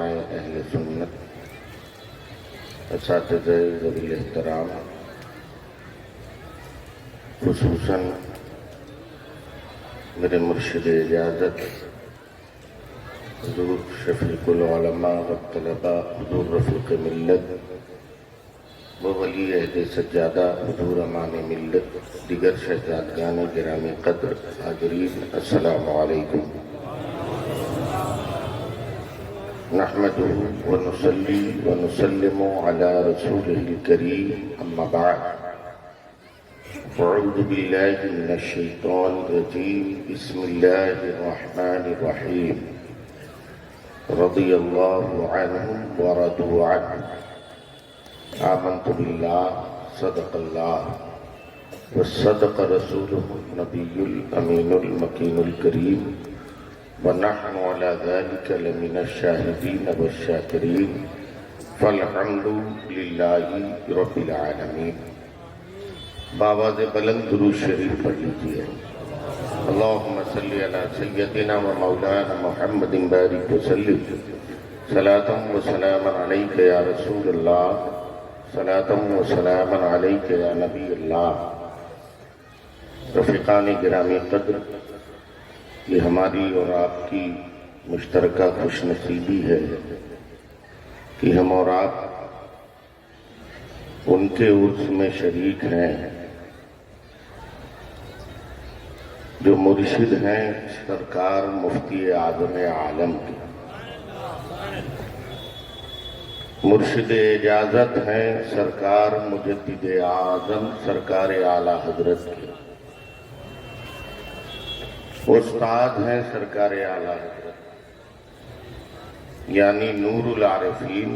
علماء اہل سنت، اساتذہ ذوی الاحترام، خصوصاً میرے مرشد اجازت حضور شفیق العلماء والطلباء حضور رفیق ملت و ولی عہد سجادہ حضور امان ملت، دیگر شہزادگان گرامی قدر، حاضرین، السلام علیکم۔ نحمده ونصلي ونسلم على رسوله الكريم، اما بعد، اعوذ بالله من الشیطان الرجیم، بسم اللہ الرحمن الرحیم، رضی اللہ عنہم ورضوا عنہ، آمنت باللہ، صدق اللہ وصدق رسولہ النبی الامین المکین الکریم، ونحن على ذلك لمن الشاہدین والشاکرین، فالحمد للہ رب العالمین۔ بآواز بلند درود شریف پڑھ لیجیے۔ اللہم صلی علی سیدنا و مولانا محمد بارک وسلم، صلاۃ و سلاما علیک یا رسول اللہ، صلاۃ و سلاما علیک یا نبی اللہ۔ رفیقان گرامی قدر، یہ ہماری اور آپ کی مشترکہ خوش نصیبی ہے کہ ہم اور آپ ان کے عرس میں شریک ہیں جو مرشد ہیں سرکار مفتی اعظم عالم کے، مرشد اجازت ہیں سرکار مجدد اعظم سرکار اعلیٰ حضرت کے، استاد ہیں سرکار اعلیٰ حضرت یعنی نور العارفین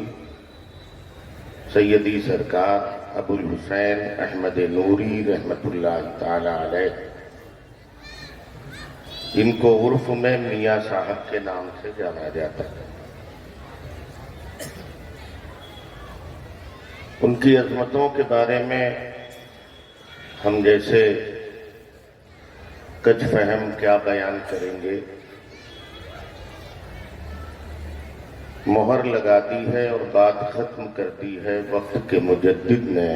سیدی سرکار ابو الحسین احمد نوری رحمت اللہ تعالی علیہ، ان کو عرف میں میاں صاحب کے نام سے جانا جاتا ہے۔ ان کی عظمتوں کے بارے میں ہم جیسے کچھ فہم کیا بیان کریں گے، مہر لگا دی ہے اور بات ختم کر دی ہے وقت کے مجدد نے،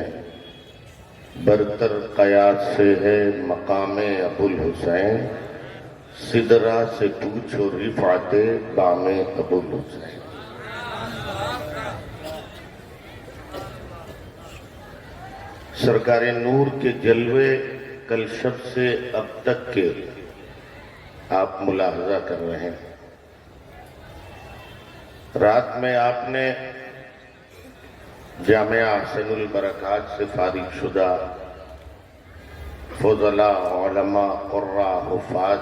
برتر قیاس سے ہے مقام ابو الحسین، سدرہ سے پوچھو رفعت بام ابو الحسین۔ سرکار نور کے جلوے کل شب سے اب تک کے آپ ملاحظہ کر رہے ہیں۔ رات میں آپ نے جامعہ احسن البرکات سے فارغ شدہ فضلاء، علماء، قراء، حفاظ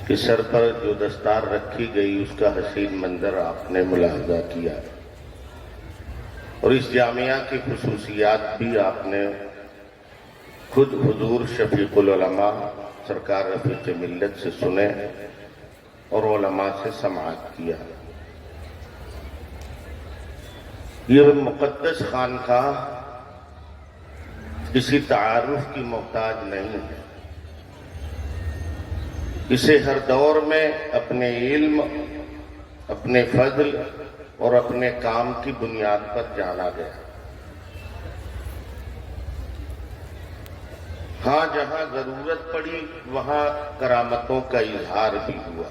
کے سر پر جو دستار رکھی گئی اس کا حسین منظر آپ نے ملاحظہ کیا، اور اس جامعہ کی خصوصیات بھی آپ نے خود حضور شفیق العلماء سرکار رفیق ملت سے سنے اور علماء سے سماعت کیا۔ یہ مقدس خانقاہ کسی تعارف کی محتاج نہیں ہے، اسے ہر دور میں اپنے علم، اپنے فضل اور اپنے کام کی بنیاد پر جانا گیا۔ ہاں جہاں ضرورت پڑی وہاں کرامتوں کا اظہار بھی ہوا۔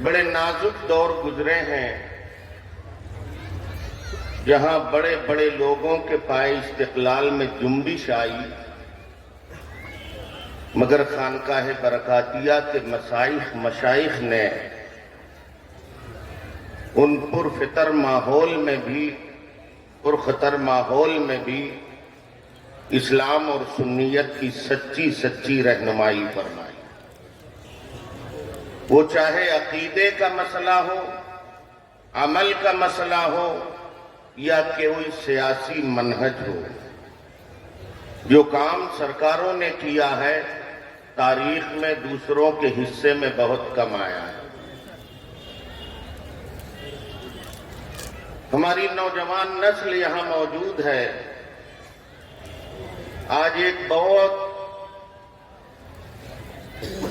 بڑے نازک دور گزرے ہیں جہاں بڑے بڑے لوگوں کے پائے استقلال میں جنبش آئی، مگر خانقاہ برکاتیہ کے مشائخ نے ان پرخطر ماحول میں بھی اسلام اور سنیت کی سچی رہنمائی فرمائی۔ وہ چاہے عقیدے کا مسئلہ ہو، عمل کا مسئلہ ہو یا کوئی سیاسی منہج ہو، جو کام سرکاروں نے کیا ہے تاریخ میں دوسروں کے حصے میں بہت کم آیا ہے۔ ہماری نوجوان نسل یہاں موجود ہے، آج ایک بہت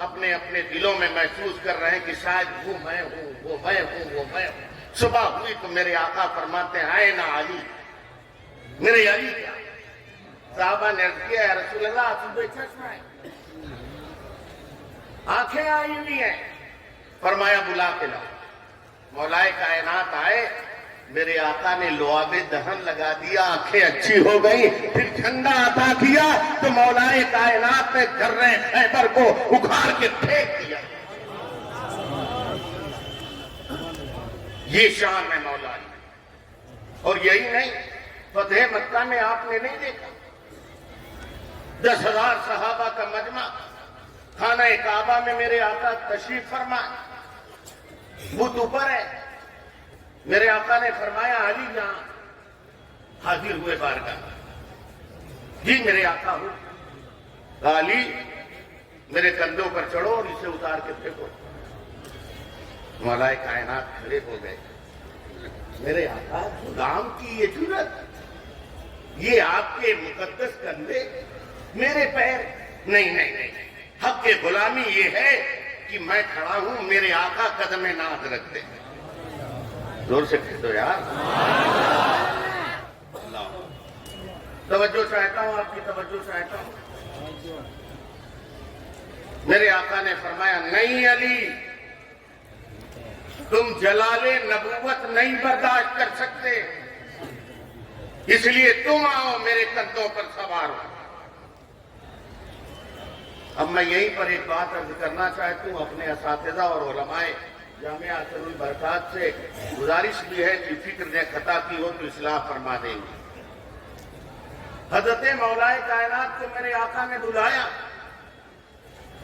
اپنے اپنے دلوں میں محسوس کر رہے ہیں کہ شاید وہ میں ہوں، وہ میں ہوں، وہ میں ہوں۔ صبح ہوئی تو میرے آقا فرماتے ہیں آئے نا علی، میرے علی کیا؟ صحابہ نے عرض کیا یا رسول اللہ آپ بے چشم ہیں، آنکھیں آئی ہوئی ہیں۔ فرمایا بلا کے لاؤ۔ مولائے کائنات آئے، میرے آقا نے لعاب دہن لگا دیا، آنکھیں اچھی ہو گئی، پھر ٹھنڈا عطا کیا تو مولائے کائنات نے درے خیبر کو اکھاڑ کے پھینک دیا۔ یہ شان ہے مولا علی۔ اور یہی نہیں، فتح مکہ میں آپ نے نہیں دیکھا 10,000 صحابہ کا مجمع خانہ کعبہ میں میرے آقا تشریف فرمائے، بت اوپر ہے، میرے آقا نے فرمایا علی جہاں حاضر ہوئے بارگاہ، جی میرے آقا ہوں۔ کہا علی میرے کندھوں پر چڑھو اور اسے اتار کے پھینکو۔ مولائے کائنات کھڑے ہو گئے، میرے آقا غلام کی یہ جرأت، یہ آپ کے مقدس کندھے، میرے پیر، نہیں نہیں نہیں، حق کے غلامی یہ ہے کہ میں کھڑا ہوں، میرے آقا قدم ناز رکھ دے۔ زور سے کہہ دو یار اللہ۔ توجہ چاہتا ہوں، آپ کی توجہ چاہتا ہوں۔ میرے آقا نے فرمایا نہیں علی، تم جلال نبوت نہیں برداشت کر سکتے، اس لیے تم آؤ میرے کندھوں پر سوار ہو۔ اب میں یہیں پر ایک بات عرض کرنا چاہتا ہوں، اپنے اساتذہ اور علماء جامعہ اثر البرکات سے گزارش بھی ہے کہ فکر نے خطا کی ہو تو اصلاح فرما دیں گے۔ حضرت مولائے کائنات کو میرے آقا نے بلایا،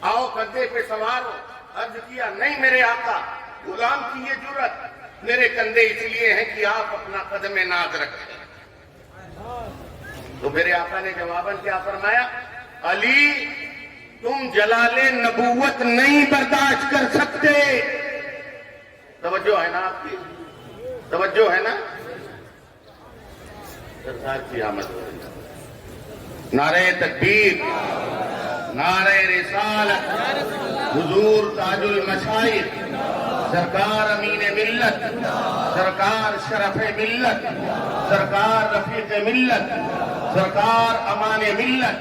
آؤ کندھے پہ سوار ہو۔ عرض کیا نہیں میرے آقا، غلام کی یہ جرأت، میرے کندھے اس لیے ہیں کہ آپ اپنا قدم ناز رکھیں۔ تو میرے آقا نے جواباً کیا فرمایا؟ علی تم جلال نبوت نہیں برداشت کر سکتے۔ توجہ ہے نا آپ کی؟ توجہ ہے نا؟ سرکار کی آمد ہو رہی ہے۔ نعرہ تکبیر، نعرہ رسالت، حضور تاج المشائخ، سرکار امین ملت، سرکار شرف ملت، سرکار رفیق ملت، سرکار امان ملت،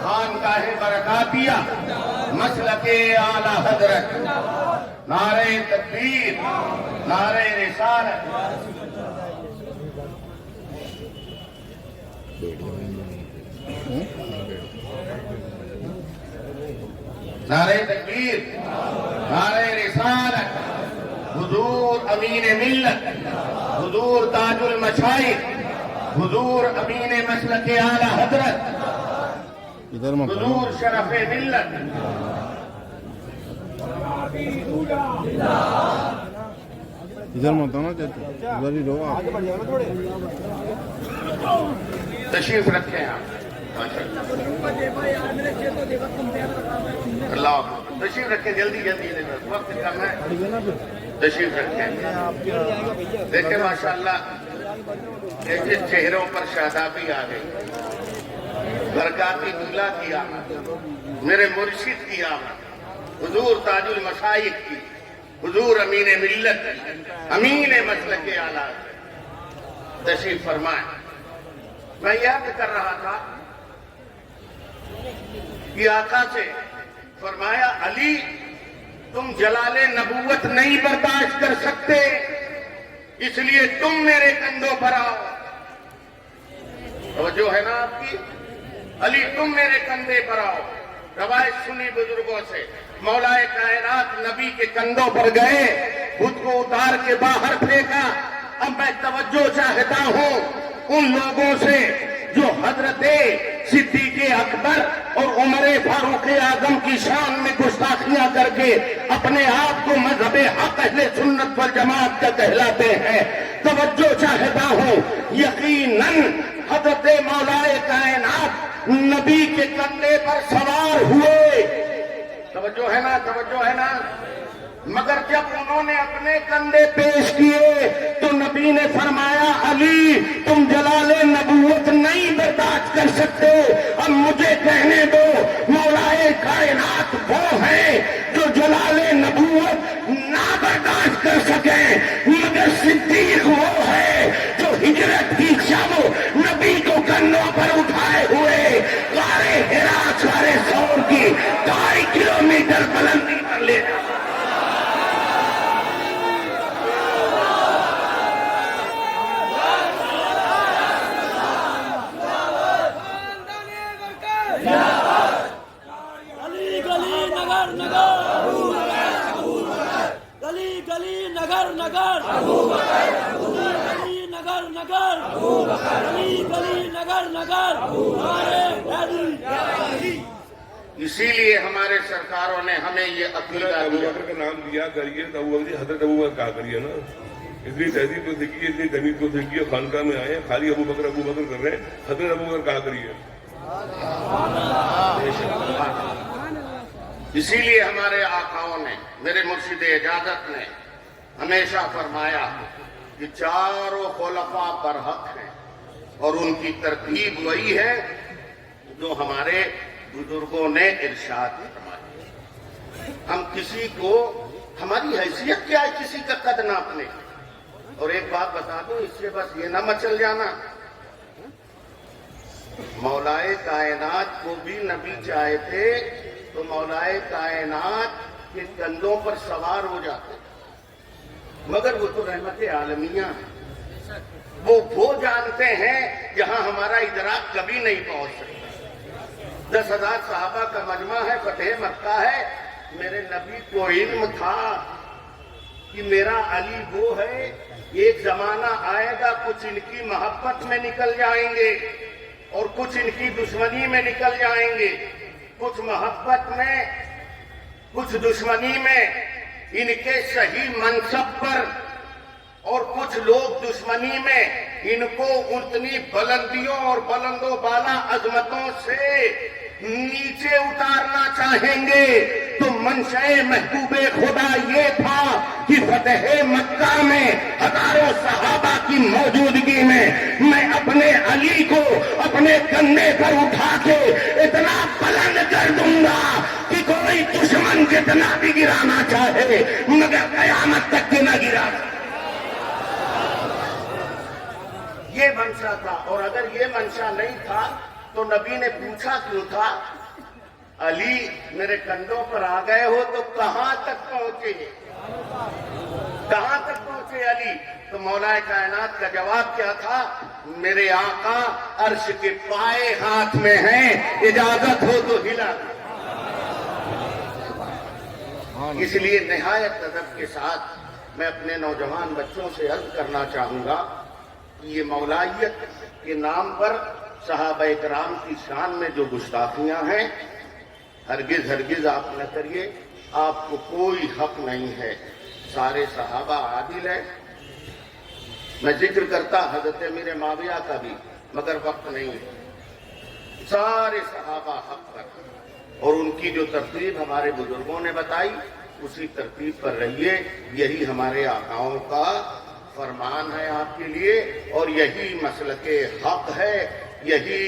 خانقاہ برکاتیہ، مسلک اعلی حضرت، نعرہ تکبیر، نعرہ رسالت۔ نعرہ تکبیر، نعرہ رسالت، حضور امین ملت، حضور تاج المشائخ، حضور امین مسلک اعلی حضرت، حضور شرف ملت۔ ادھر مت ہونا چاہتے، ادھر ہی رہو آپ۔ تشریف رکھیں آپ، اللہ تشریف رکھیں، جلدی جلدی وقت کم ہے، تشریف رکھیں۔ دیکھیں ماشاءاللہ ایسے چہروں پر شادابی آ گئی، برکاتی دولہ کی آمد، میرے مرشد کی آمد، حضور تاج المشائخ کی، حضور امین ملت، امین مسلک اعلی تشریف فرمائیں۔ میں یاد کر رہا تھا کہ آقا سے فرمایا علی تم جلال نبوت نہیں برداشت کر سکتے، اس لیے تم میرے کندھوں پر آؤ۔ توجہ ہے نا آپ کی؟ علی تم میرے کندھے پر آؤ۔ روایت سنی بزرگوں سے، مولائے کائنات نبی کے کندھوں پر گئے، خود کو اتار کے باہر پھینکا۔ اب میں توجہ چاہتا ہوں ان لوگوں سے جو حضرت صدیق اکبر اور عمر فاروق اعظم کی شان میں گستاخیاں کر کے اپنے آپ کو مذہب حق اہل سنت والجماعت کا کہلاتے ہیں۔ توجہ چاہتا ہوں، یقیناً حضرت مولائے کائنات نبی کے کندھے پر سوار ہوئے۔ توجہ ہے نا؟ توجہ ہے نا؟ مگر جب انہوں نے اپنے کندھے پیش کیے تو تو نبی نے فرمایا علی تم جلال نبوت نہیں برداشت کر سکتے، اب مجھے کہنے دو مولائے کائنات وہ ہے جو جلال نبوت نہ برداشت کر سکیں، مگر صدیق وہ ہے جو ہجرت کی شب نبی کو کندھوں پر اٹھائے ہوئے غار حرا سارے سور کی 2.5 کلومیٹر بلندی پر لے جا۔ گلی گلی نگر نگر گلی گلی نگر نگر گلی نگر نگر گلی گلی نگر نگر اسی لیے ہمارے سرکاروں نے ہمیں یہ عقیدہ ابو دیا۔ بکر کا نام دیا کریے تو ابو بکر حضرت ابو بکر کہا کریے نا، اتنی تہذیب کو دیکھیے، اتنی تمیز کو دیکھیے، خانقاہ میں آئے خالی ابو بکر کر رہے ہیں، حضرت ابو بکر کہا کریے۔ اسی لیے ہمارے آقاؤں نے، میرے مرشد اجازت نے ہمیشہ فرمایا کہ چاروں خلفاء برحق ہیں اور ان کی ترتیب وہی ہے جو ہمارے بزرگوں نے ارشاد فرمایا۔ ہم کسی کو، ہماری حیثیت کیا ہے کسی کا قد ناپنے کی؟ اور ایک بات بتا دو، اس سے بس یہ نہ مچل جانا، مولائے کائنات کو بھی نبی چاہتے تو مولائے کائنات کے کندھوں پر سوار ہو جاتے، مگر وہ تو رحمت عالمیہ ہے، وہ جانتے ہیں جہاں ہمارا ادراک کبھی نہیں پہنچ سکتا۔ 10,000 صحابہ کا مجمع ہے، فتح مکہ ہے، میرے نبی کو علم تھا کہ میرا علی وہ ہے، ایک زمانہ آئے گا کچھ ان کی محبت میں نکل جائیں گے اور کچھ ان کی دشمنی میں نکل جائیں گے، کچھ محبت میں کچھ دشمنی میں ان کے صحیح منصب پر، اور کچھ لوگ دشمنی میں ان کو اتنی بلندیوں اور بلند و بالا عظمتوں سے نیچے اتارنا چاہیں گے۔ تو منشأ محبوب خدا یہ تھا کہ فتح مکہ میں ہزاروں صحابہ کی موجودگی میں اپنے علی کو اپنے کندھے پر اٹھا کے اتنا بلند کر دوں گا کہ کوئی دشمن جتنا بھی گرانا چاہے مگر قیامت تک کے نہ گرا۔ یہ منشا تھا، اور اگر یہ منشا نہیں تھا تو نبی نے پوچھا کیوں تھا؟ علی میرے کندھوں پر آ گئے ہو تو کہاں تک پہنچے؟ کہاں تک پہنچے علی؟ تو مولا کائنات کا جواب کیا تھا؟ میرے آقا عرش کے پائے ہاتھ میں ہیں، اجازت ہو تو ہلا۔ اس لیے نہایت ادب کے ساتھ میں اپنے نوجوان بچوں سے عرض کرنا چاہوں گا کہ یہ مولائیت کے نام پر صحابہ کرام کی شان میں جو گستاخیاں ہیں، ہرگز ہرگز آپ نہ کریے، آپ کو کوئی حق نہیں ہے، سارے صحابہ عادل ہیں۔ میں ذکر کرتا حضرت امیر معاویہ کا بھی، مگر وقت نہیں ہے، سارے صحابہ حق پر، اور ان کی جو ترتیب ہمارے بزرگوں نے بتائی اسی ترتیب پر رہیے، یہی ہمارے آقاؤں کا فرمان ہے آپ کے لیے، اور یہی مسلک حق ہے، یہی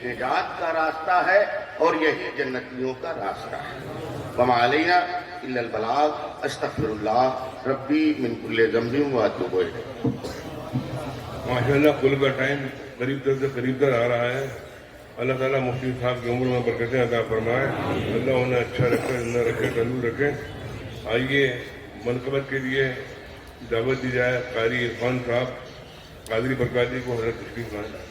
نجات کا راستہ ہے، اور یہی جنتیوں کا راستہ ہے۔ وما علینا الا البلاغ، استغفر اللہ ربی من کل ذنب واتوب الیہ۔ ماشاءاللہ کل کا ٹائم قریب تر سے قریب تر آ رہا ہے۔ اللہ تعالیٰ مفتی صاحب کی عمر میں برکتیں عطا فرمائے، اللہ انہیں اچھا رکھے، زندہ رکھے، تندرست رکھے۔ آئیے منقبت کے لیے دعوت دی جائے قاری عرفان صاحب قادری برکاتی کو حضرت تشریف لائیں۔